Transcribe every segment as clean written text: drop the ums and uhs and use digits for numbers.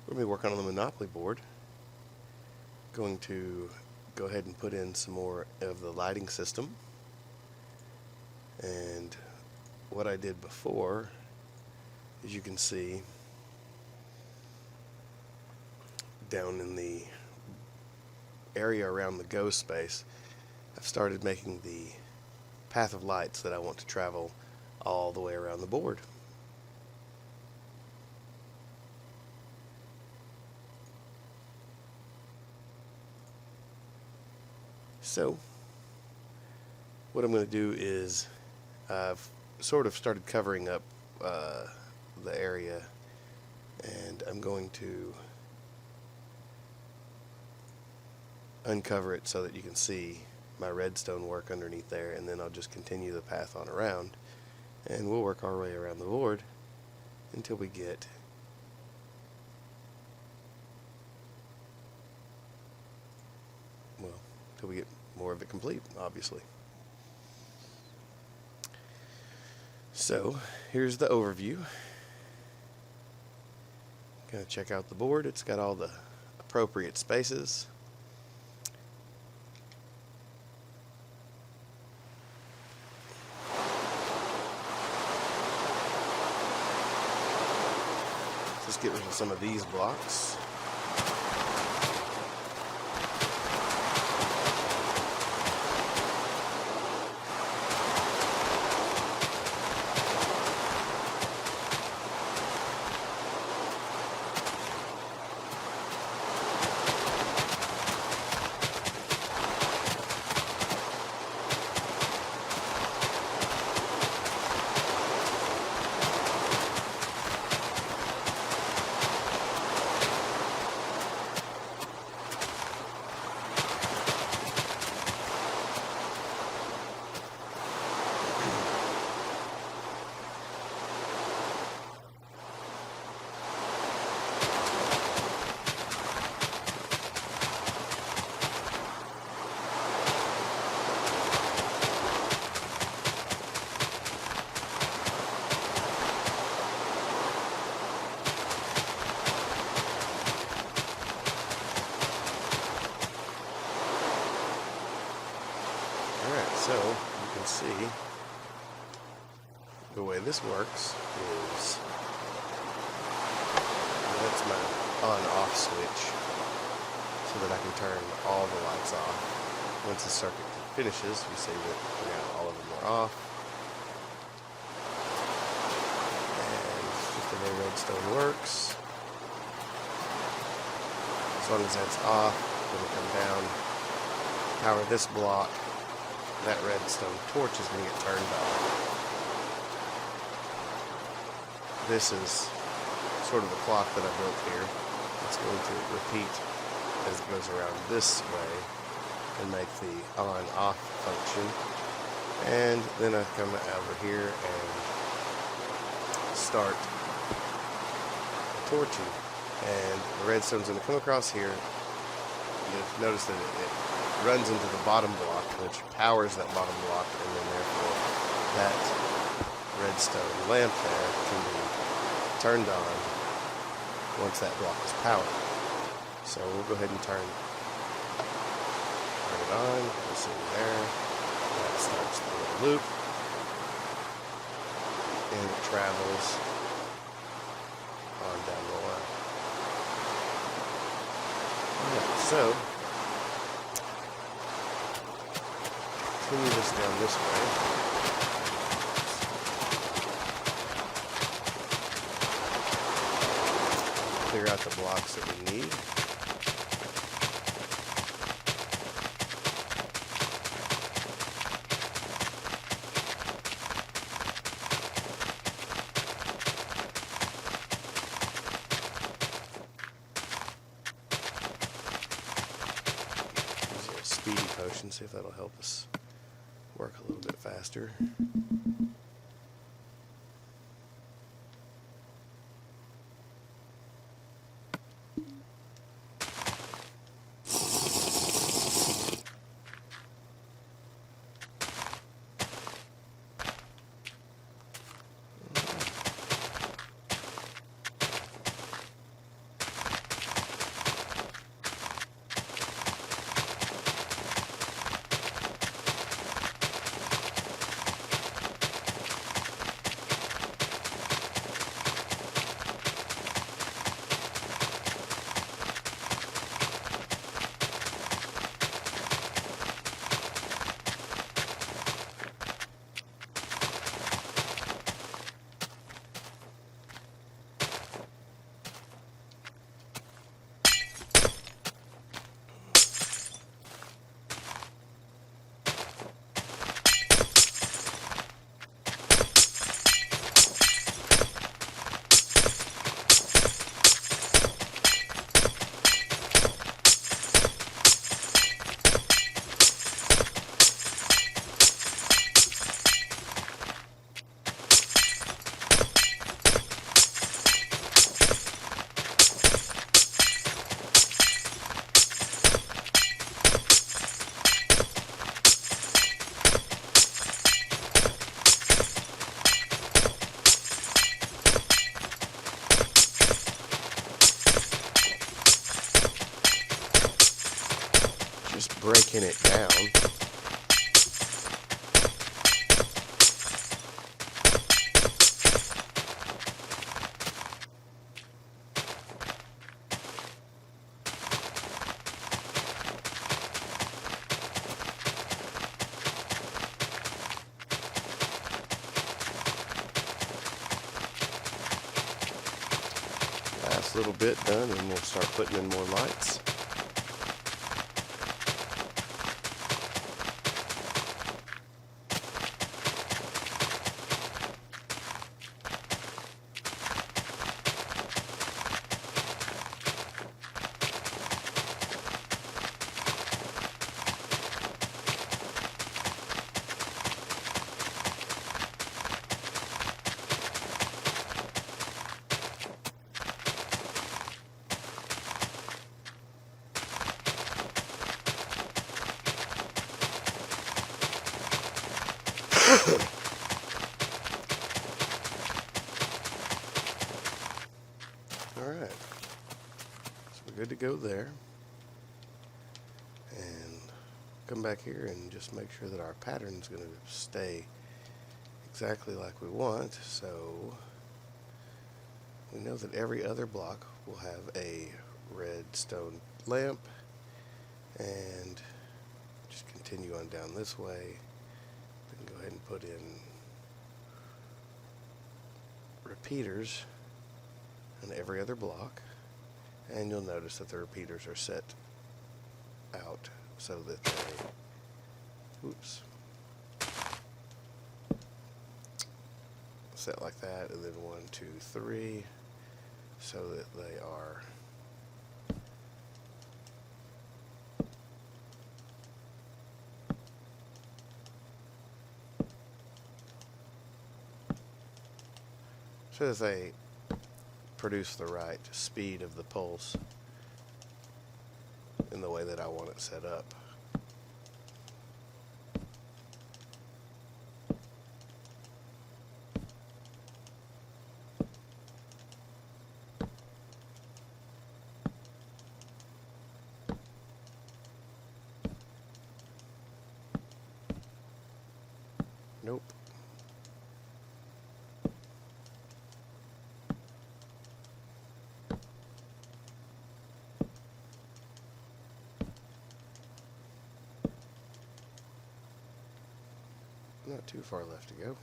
We're going to be working on the Monopoly board. Going to go ahead and put in some more of the lighting system. And what I did before, as you can see, down in the area around the go space, I've started making the path of lights that I want to travel all the way around the board. So what I'm going to do is I've sort of started covering up the area, and I'm going to uncover it so that you can see my redstone work underneath there, and then I'll just continue the path on around, and we'll work our way around the board until we get more of it complete, obviously. So here's the overview. Gonna check out the board. It's got all the appropriate spaces. Let's get rid of some of these blocks. So you can see the way this works is that's my on-off switch so that I can turn all the lights off. Once the circuit finishes, we see that now all of them are off. And just the way redstone works, as long as that's off, when we come down, power this block, that redstone torch is going to get turned on. This is sort of the clock that I built here. It's going to repeat as it goes around this way and make the on-off function. And then I come over here and start torching. And the redstone's going to come across here. You'll notice that it runs into the bottom block, which powers that bottom block, and then therefore that redstone lamp there can be turned on once that block is powered. So we'll go ahead and turn it on. You'll see there. That starts the little loop, and it travels on down the line. Alright, so continue this down this way. Clear out the blocks that we need. Use a speedy potion, see if that'll help us work a little bit faster. breaking it down. Last little bit done, and we'll start putting in more lights. Alright, so we're good to go there. And come back here and just make sure that our pattern is going to stay exactly like we want. So we know that every other block will have a red stone lamp, and just continue on down this way. We can go ahead and put in repeaters on every other block, and you'll notice that the repeaters are set out so that they, set like that, and then 1, 2, 3, so that they are produce the right speed of the pulse in the way that I want it set up. Nope. Not too far left to go.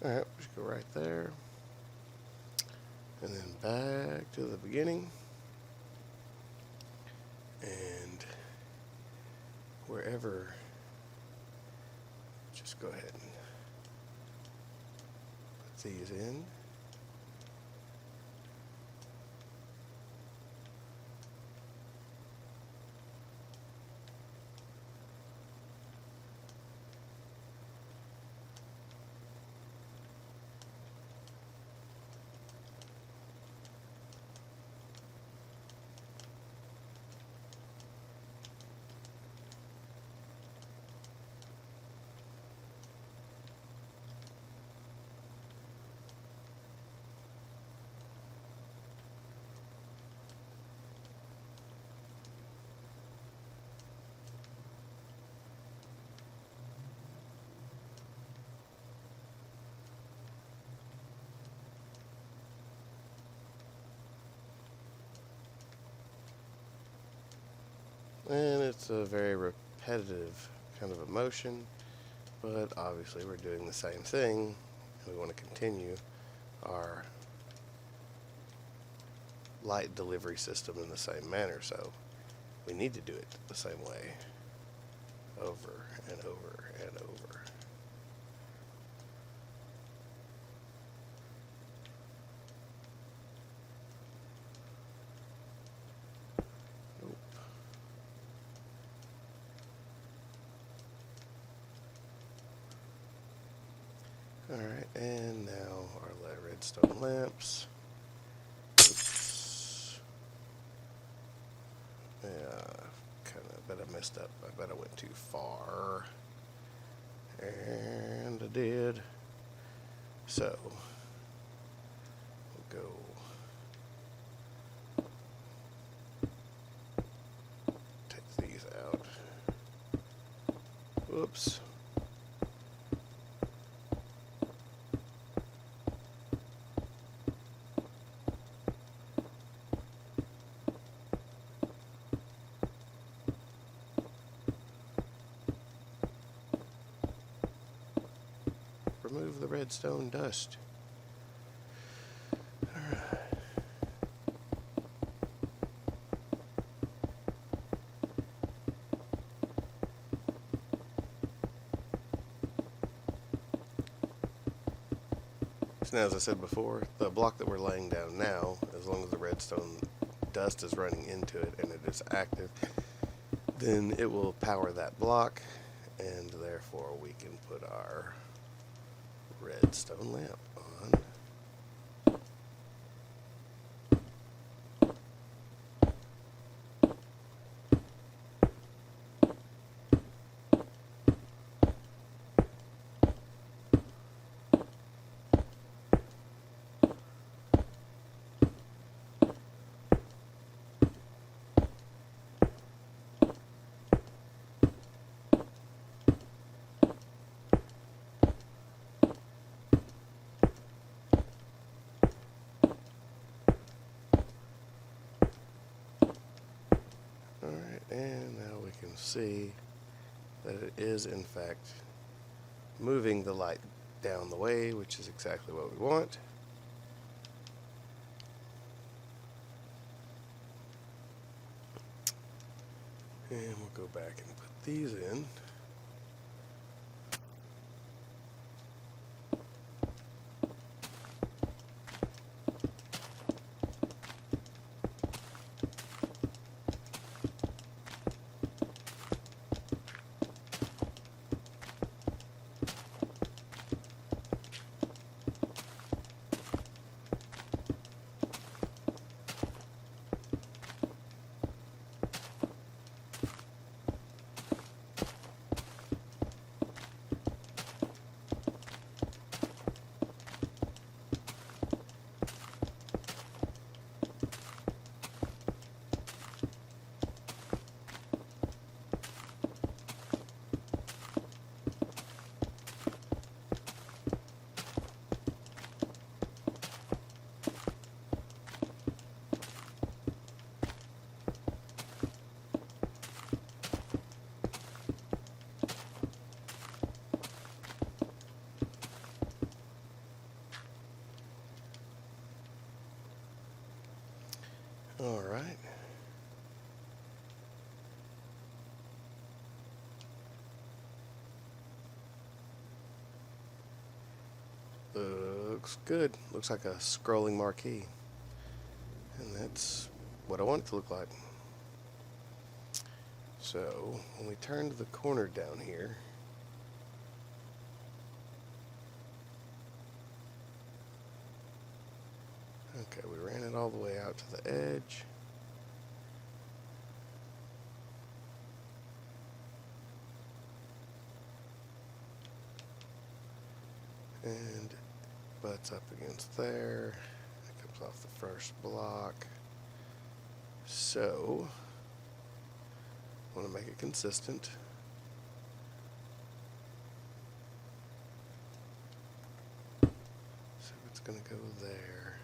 Alright, just go right there, and then back to the beginning, and wherever, just go ahead and put these in. And it's a very repetitive kind of a motion, but obviously we're doing the same thing, and we want to continue our light delivery system in the same manner. So we need to do it the same way, over and over and over. Nope. Alright, and now our redstone lamps. Oops. Yeah, I bet I messed up. I bet I went too far. And I did. So, we'll go. Take these out. Whoops. Remove the redstone dust. Alright. So now, as I said before, the block that we're laying down now, as long as the redstone dust is running into it and it is active, then it will power that block, and therefore we can put our redstone lamp on. Alright, and now we can see that it is in fact moving the light down the way, which is exactly what we want. And we'll go back and put these in. Alright. Looks good. Looks like a scrolling marquee. And that's what I want it to look like. So, when we turn to the corner down here, okay, we ran it all the way out to the edge. And butts up against there. It comes off the first block. So, I want to make it consistent. So it's going to go there.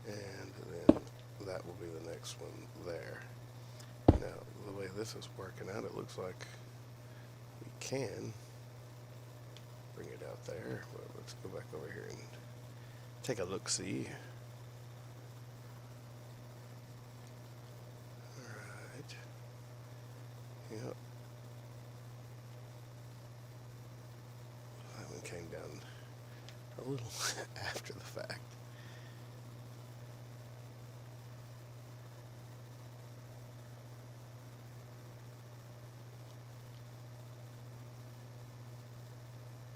And then that will be the next one there. Now, the way this is working out, it looks like we can bring it out there. But let's go back over here and take a look-see. Alright. Yep. That one came down a little after the fact.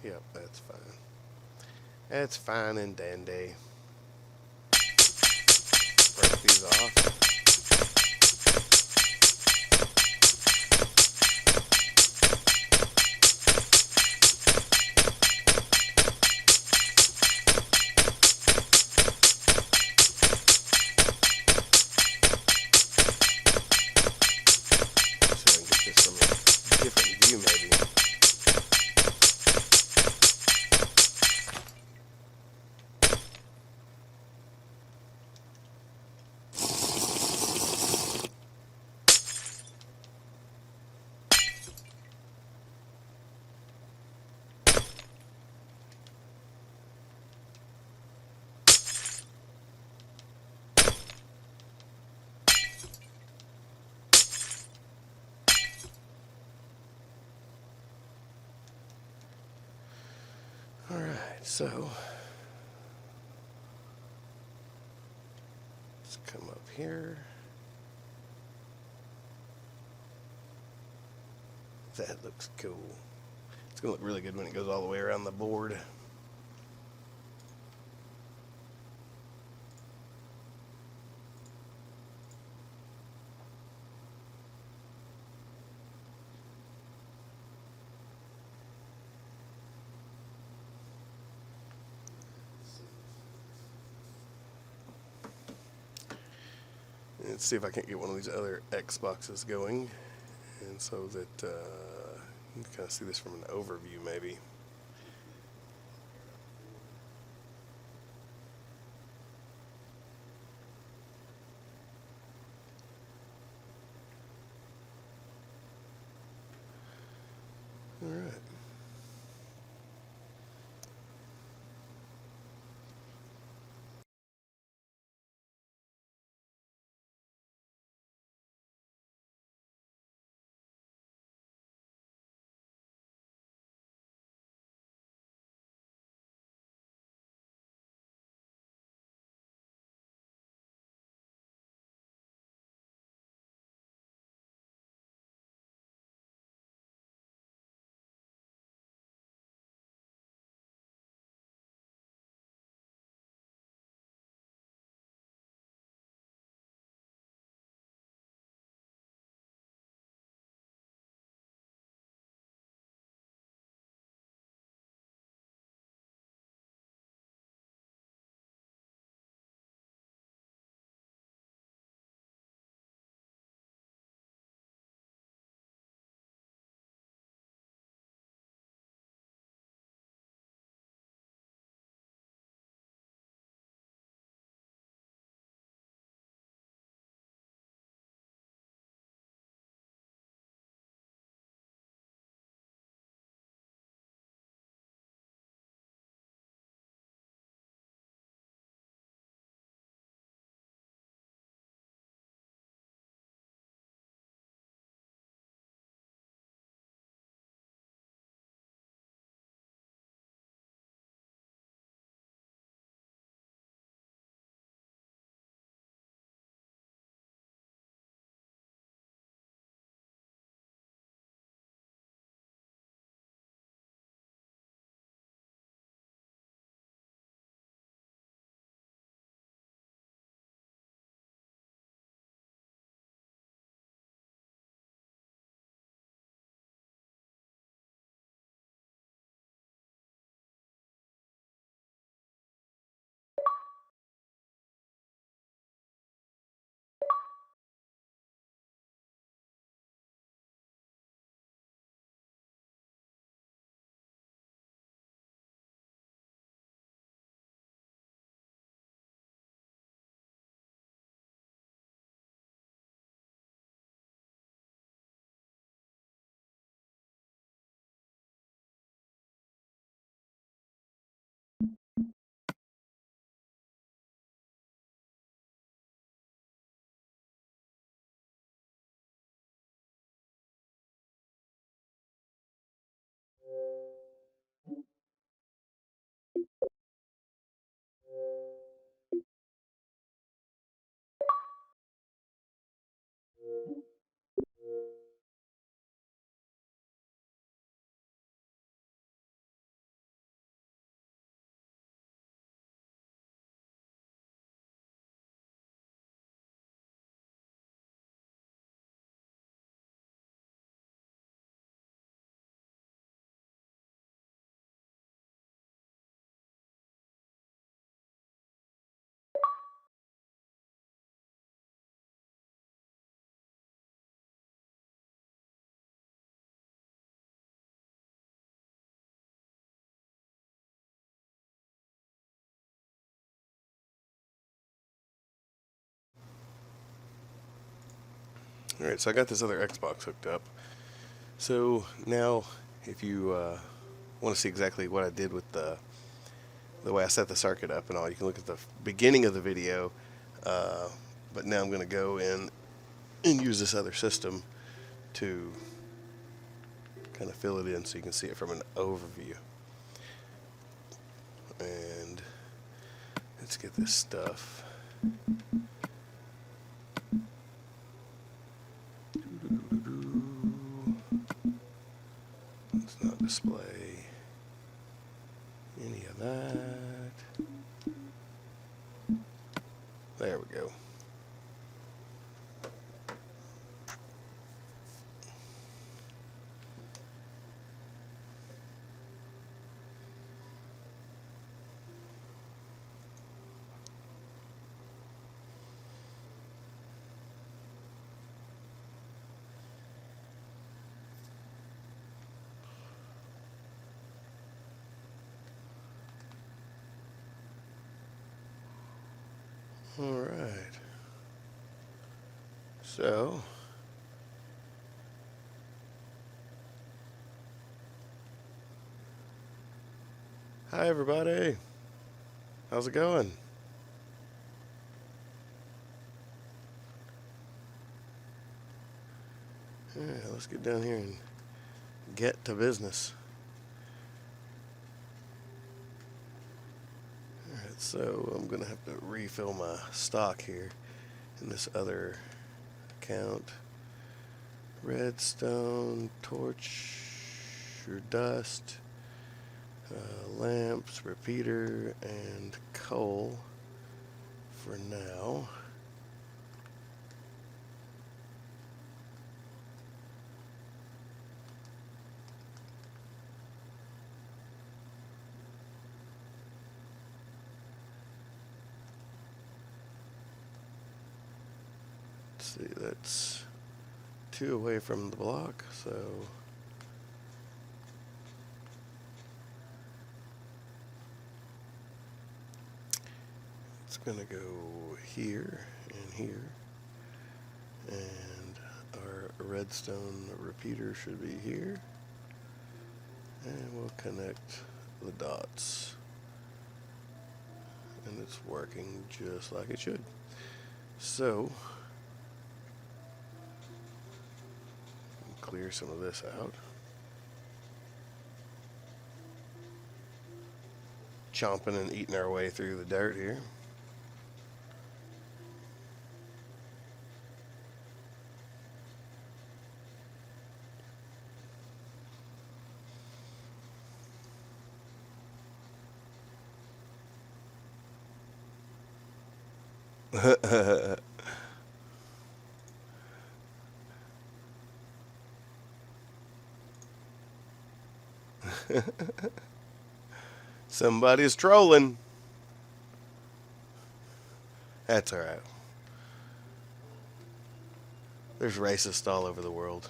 Yep, that's fine. That's fine and dandy. Break these off. So I can get this from a different view maybe. Alright, so let's come up here. That looks cool. It's going to look really good when it goes all the way around the board. Let's see if I can't get one of these other Xboxes going, and so that you can kind of see this from an overview maybe. All right. Alright, so I got this other Xbox hooked up. So now, if you want to see exactly what I did with the way I set the circuit up and all, you can look at the beginning of the video. But now I'm going to go in and use this other system to kind of fill it in so you can see it from an overview. And let's get this stuff. Let's not display any of that. There we go. All right. So, hi everybody. How's it going? Yeah, let's get down here and get to business. Alright, so I'm going to have to refill my stock here in this other account. Redstone, torch or dust, lamps, repeater, and coal for now. Let's see, that's 2 away from the block, so it's gonna go here and here, and our redstone repeater should be here, and we'll connect the dots, and it's working just like it should. So clear some of this out. Chomping and eating our way through the dirt here. Somebody's trolling. That's alright. There's racists all over the world.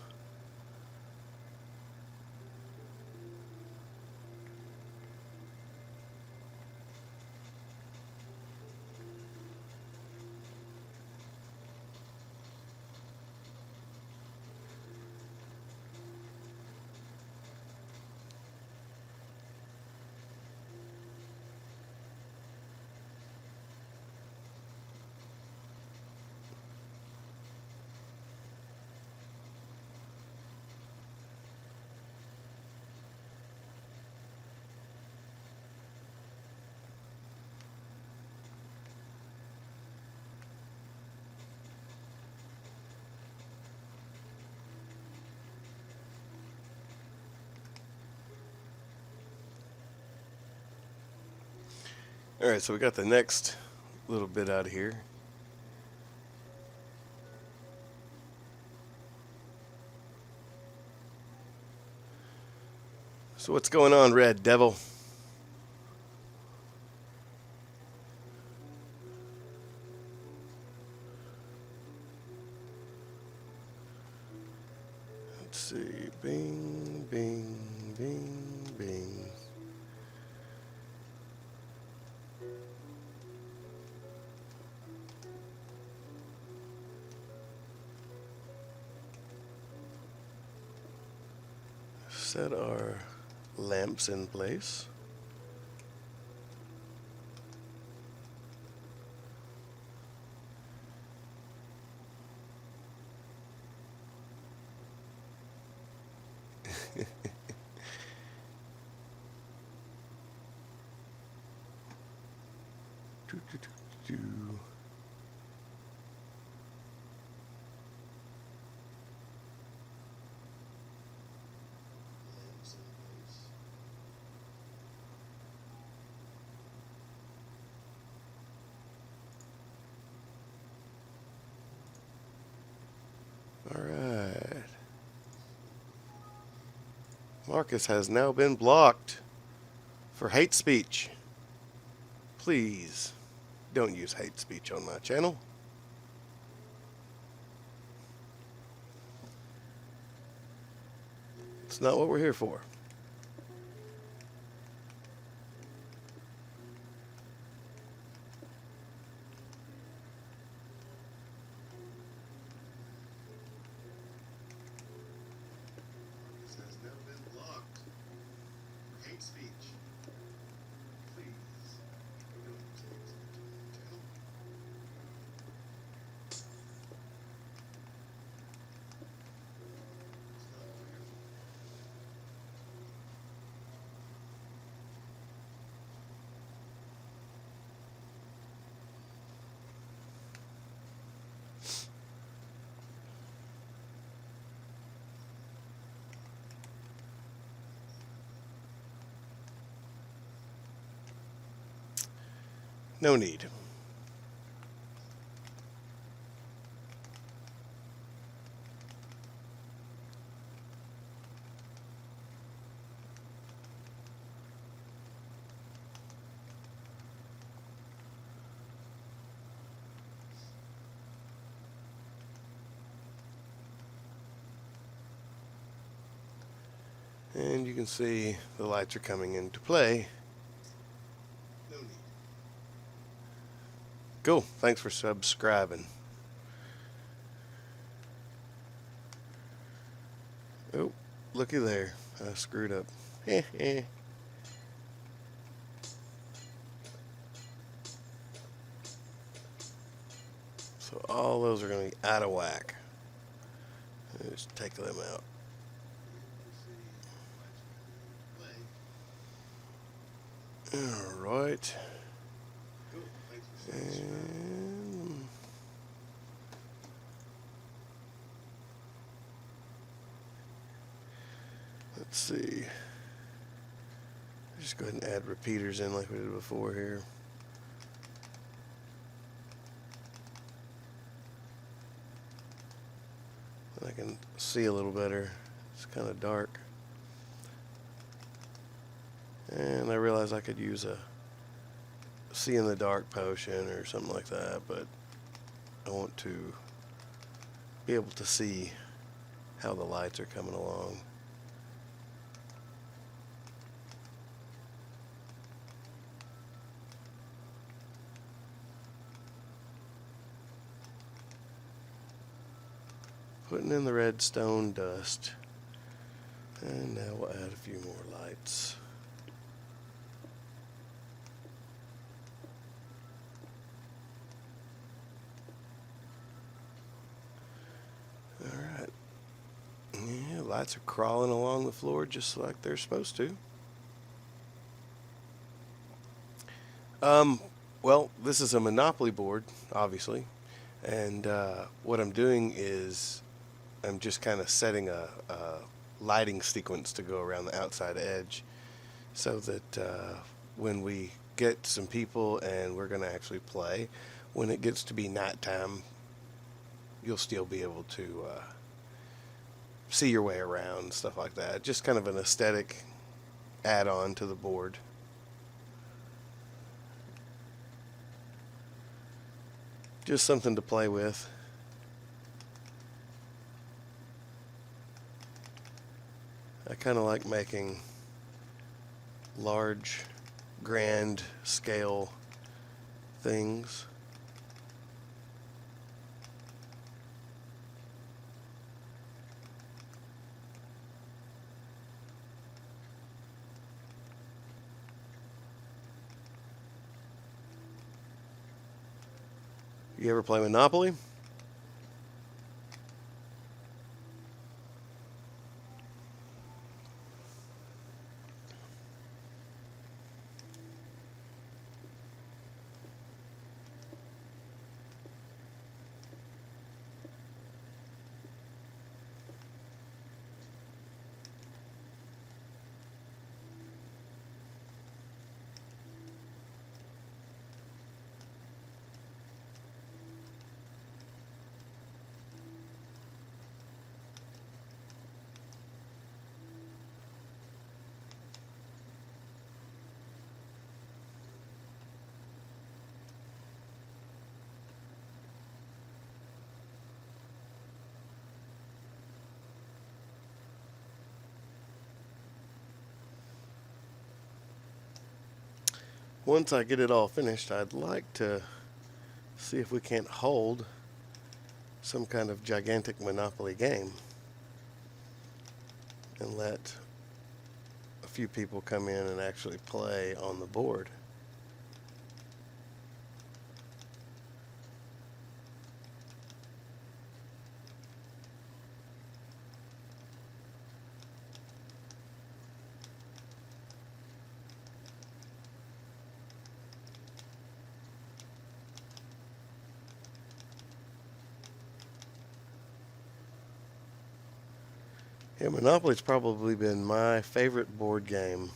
Alright, so we got the next little bit out of here. So what's going on, Red Devil? Let's see. Bing, bing, bing, bing. set our lamps in place. All right. Marcus has now been blocked for hate speech. Please don't use hate speech on my channel. It's not what we're here for. Marcus has now been blocked for hate speech. Please don't use hate speech on my channel. It's not what we're here for. No need. And you can see the lights are coming into play. No need. Cool. Thanks for subscribing. Oh, looky there. I screwed up. So all those are going to be out of whack. Just take them out. All right. And let's see. Just go ahead and add repeaters in like we did before here. I can see a little better. It's kind of dark. And I realized I could use a see in the dark potion or something like that, but I want to be able to see how the lights are coming along. Putting in the redstone dust. And now we'll add a few more lights. Alright. Yeah, lights are crawling along the floor just like they're supposed to. Well, this is a Monopoly board, obviously. And what I'm doing is I'm just kind of setting a lighting sequence to go around the outside edge so that when we get some people and we're going to actually play, when it gets to be nighttime, you'll still be able to see your way around, stuff like that. Just kind of an aesthetic add-on to the board. Just something to play with. I kind of like making large, grand scale things. You ever play Monopoly? Once I get it all finished, I'd like to see if we can't hold some kind of gigantic Monopoly game and let a few people come in and actually play on the board. Yeah, Monopoly's probably been my favorite board game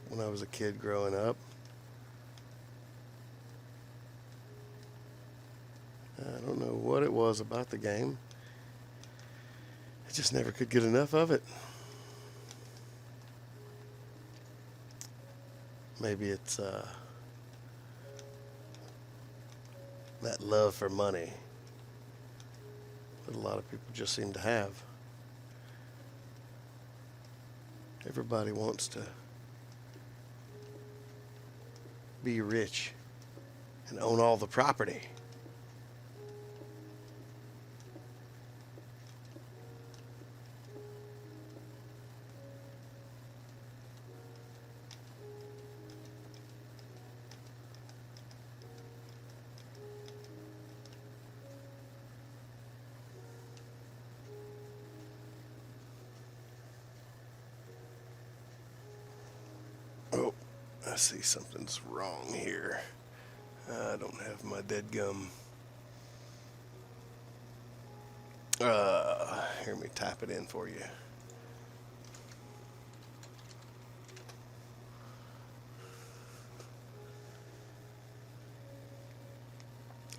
when I was a kid growing up. I don't know what it was about the game. I just never could get enough of it. Maybe it's that love for money that a lot of people just seem to have. Everybody wants to be rich and own all the property. Oh, I see something's wrong here. I don't have my dead gum. Hear me type it in for you.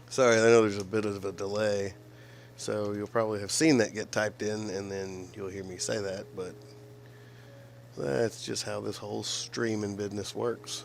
Sorry, I know there's a bit of a delay, so you'll probably have seen that get typed in, and then you'll hear me say that, but that's just how this whole streaming business works.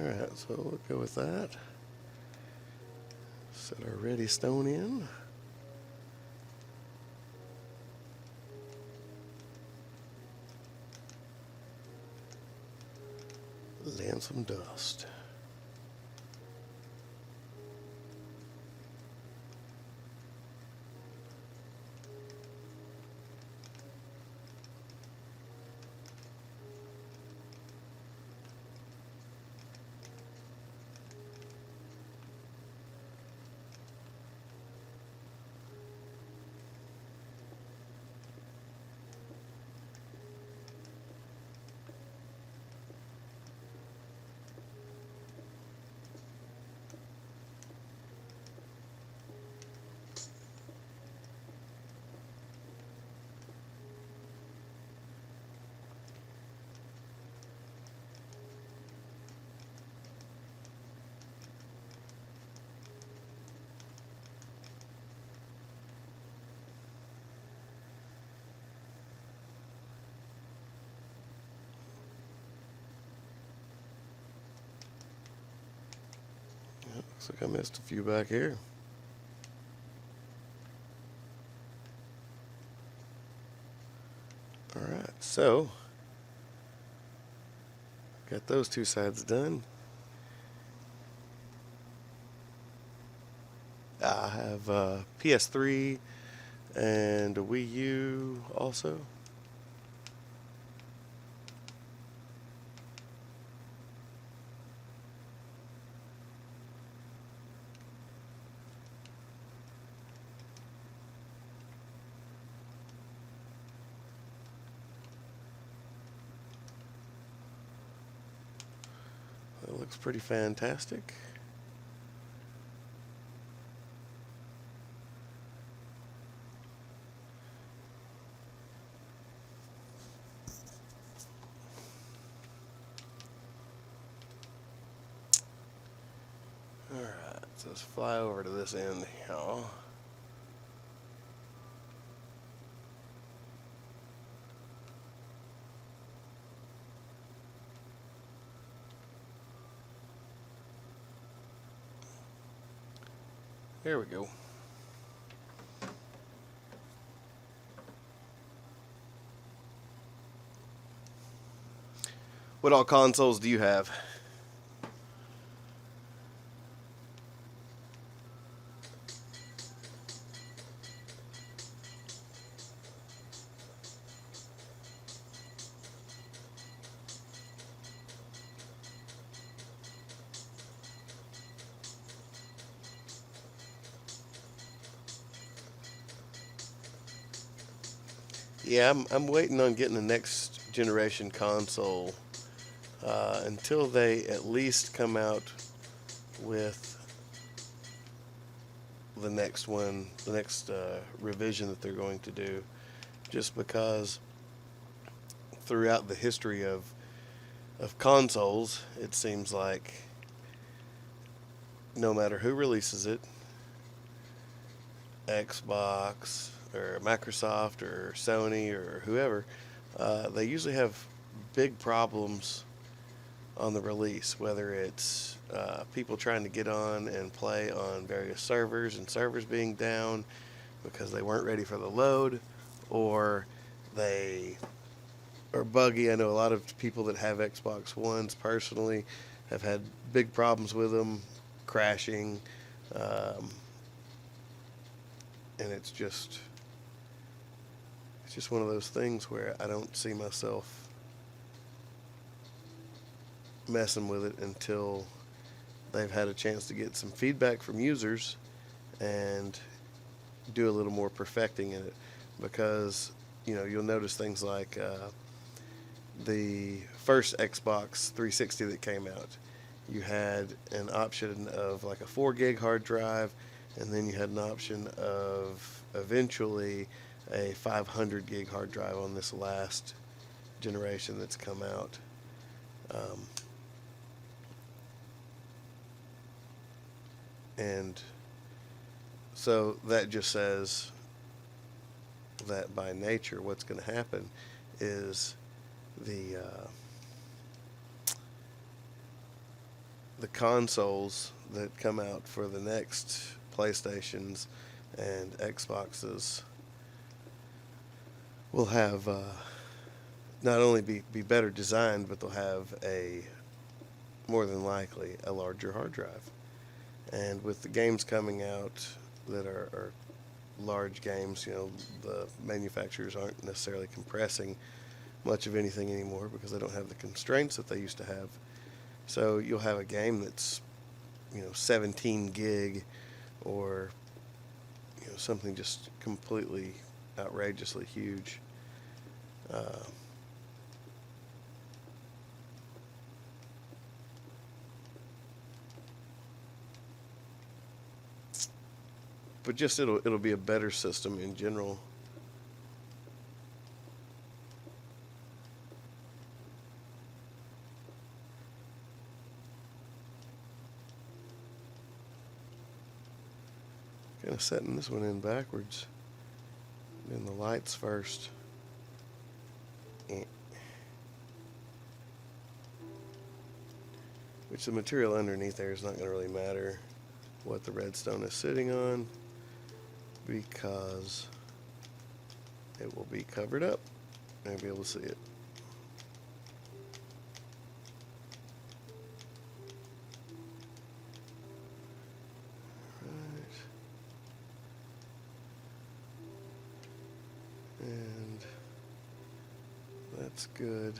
Alright, so we'll go with that. Set our ready stone in. Land some dust. Looks like I missed a few back here. Alright, so got those two sides done. I have a PS3 and a Wii U also. It looks pretty fantastic. Alright, so let's fly over to this end here. There we go. What all consoles do you have? Yeah, I'm waiting on getting the next generation console until they at least come out with the next one, the next revision that they're going to do. Just because throughout the history of consoles, it seems like no matter who releases it, Xbox or Microsoft or Sony or whoever, they usually have big problems on the release, whether it's people trying to get on and play on various servers and servers being down because they weren't ready for the load, or they are buggy. I know a lot of people that have Xbox Ones personally have had big problems with them, crashing, and it's just one of those things where I don't see myself messing with it until they've had a chance to get some feedback from users and do a little more perfecting in it. Because you'll notice things like the first Xbox 360 that came out, you had an option of like a 4 gig hard drive, and then you had an option of eventually a 500 gig hard drive on this last generation that's come out. And so that just says that by nature what's going to happen is the consoles that come out for the next PlayStations and Xboxes will have not only be better designed, but they'll have more than likely a larger hard drive. And with the games coming out that are large games, the manufacturers aren't necessarily compressing much of anything anymore because they don't have the constraints that they used to have. So you'll have a game that's 17 gig or something just completely outrageously huge. But just it'll be a better system in general. Kind of setting this one in backwards. Doing the lights first. Which the material underneath there is not going to really matter. what the redstone is sitting on because it will be covered up. You'll be able to see it. And that's good.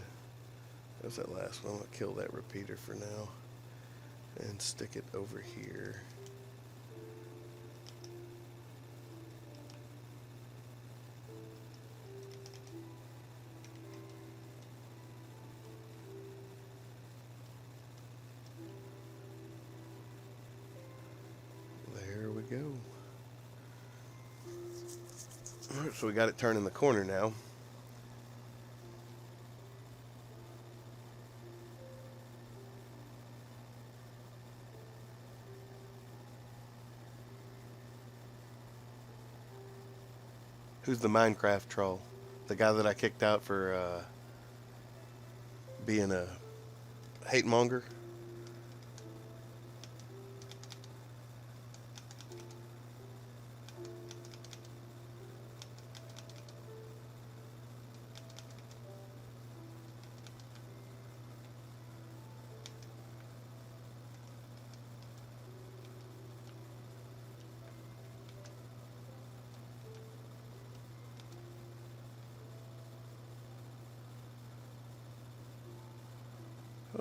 There's that last one. I'll kill that repeater for now and stick it over here. There we go. Alright, so we got it turning the corner now. Who's the Minecraft troll? The guy that I kicked out for being a hate monger?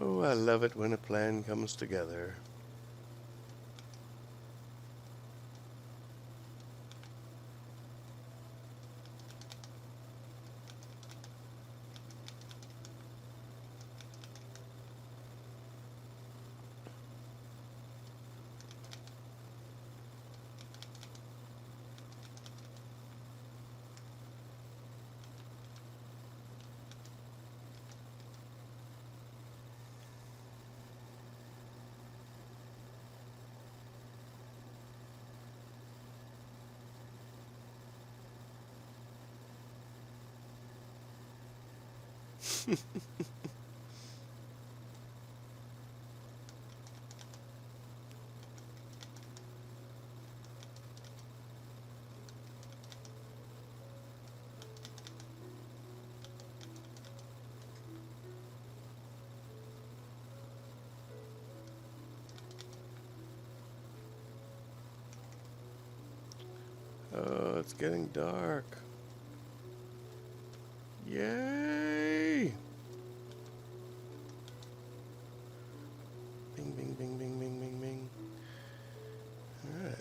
Oh, I love it when a plan comes together. Oh, it's getting dark. Yay! Bing, bing, bing, bing, bing, bing, bing. All right.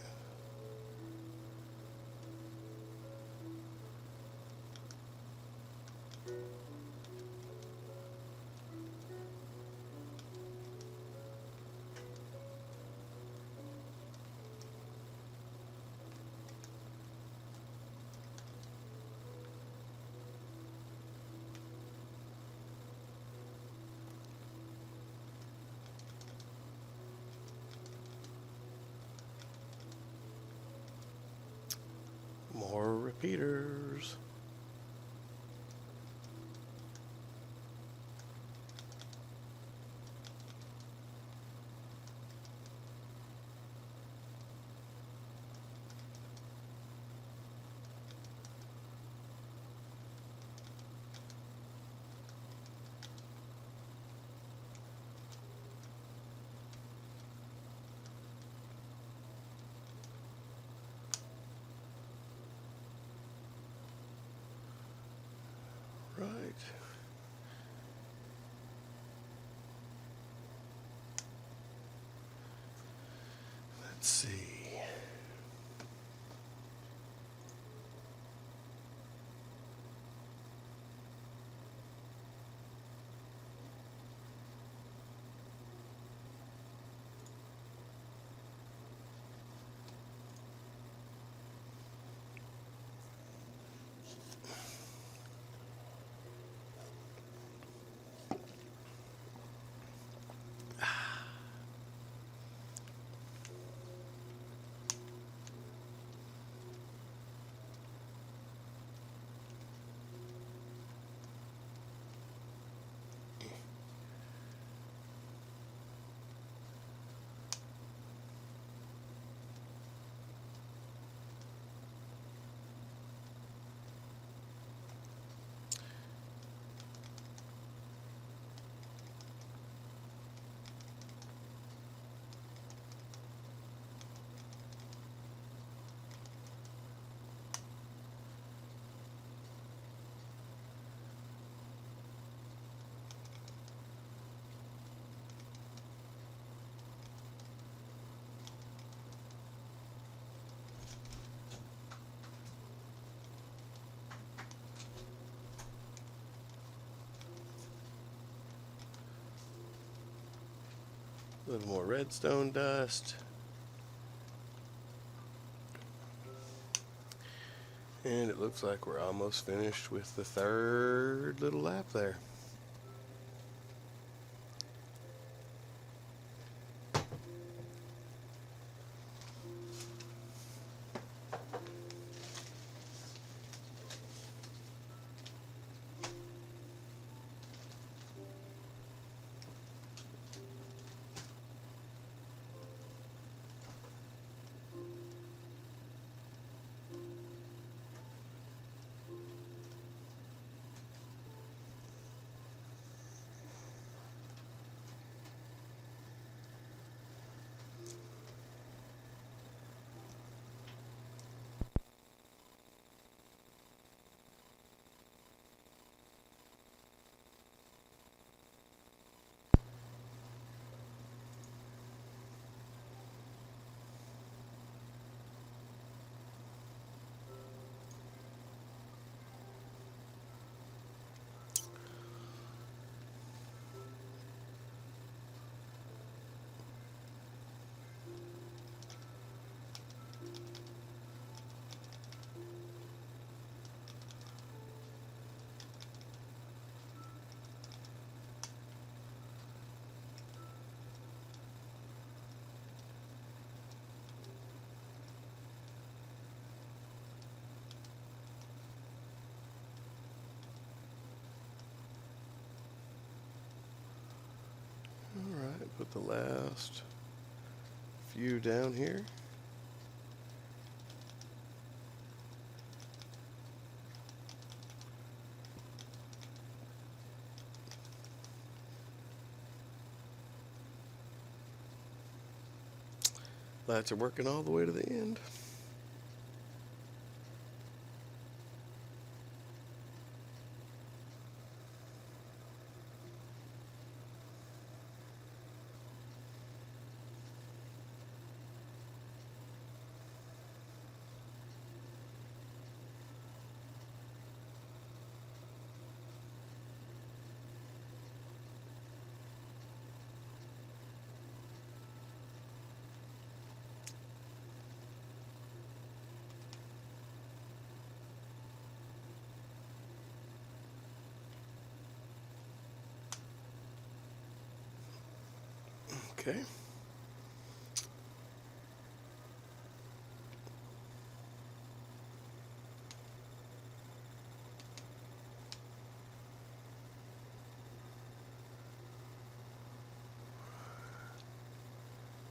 More repeaters. Right. Let's see. A little more redstone dust. And it looks like we're almost finished with the third little lap there. Alright, put the last few down here. Lights are working all the way to the end. Okay.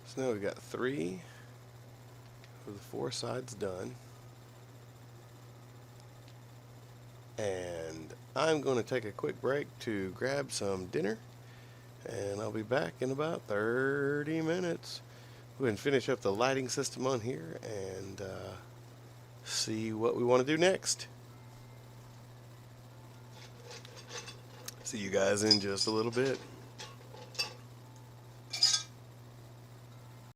So now we've got 3 of the 4 sides done. And I'm going to take a quick break to grab some dinner. And I'll be back in about 30 minutes. Go ahead and finish up the lighting system on here and see what we want to do next. See you guys in just a little bit.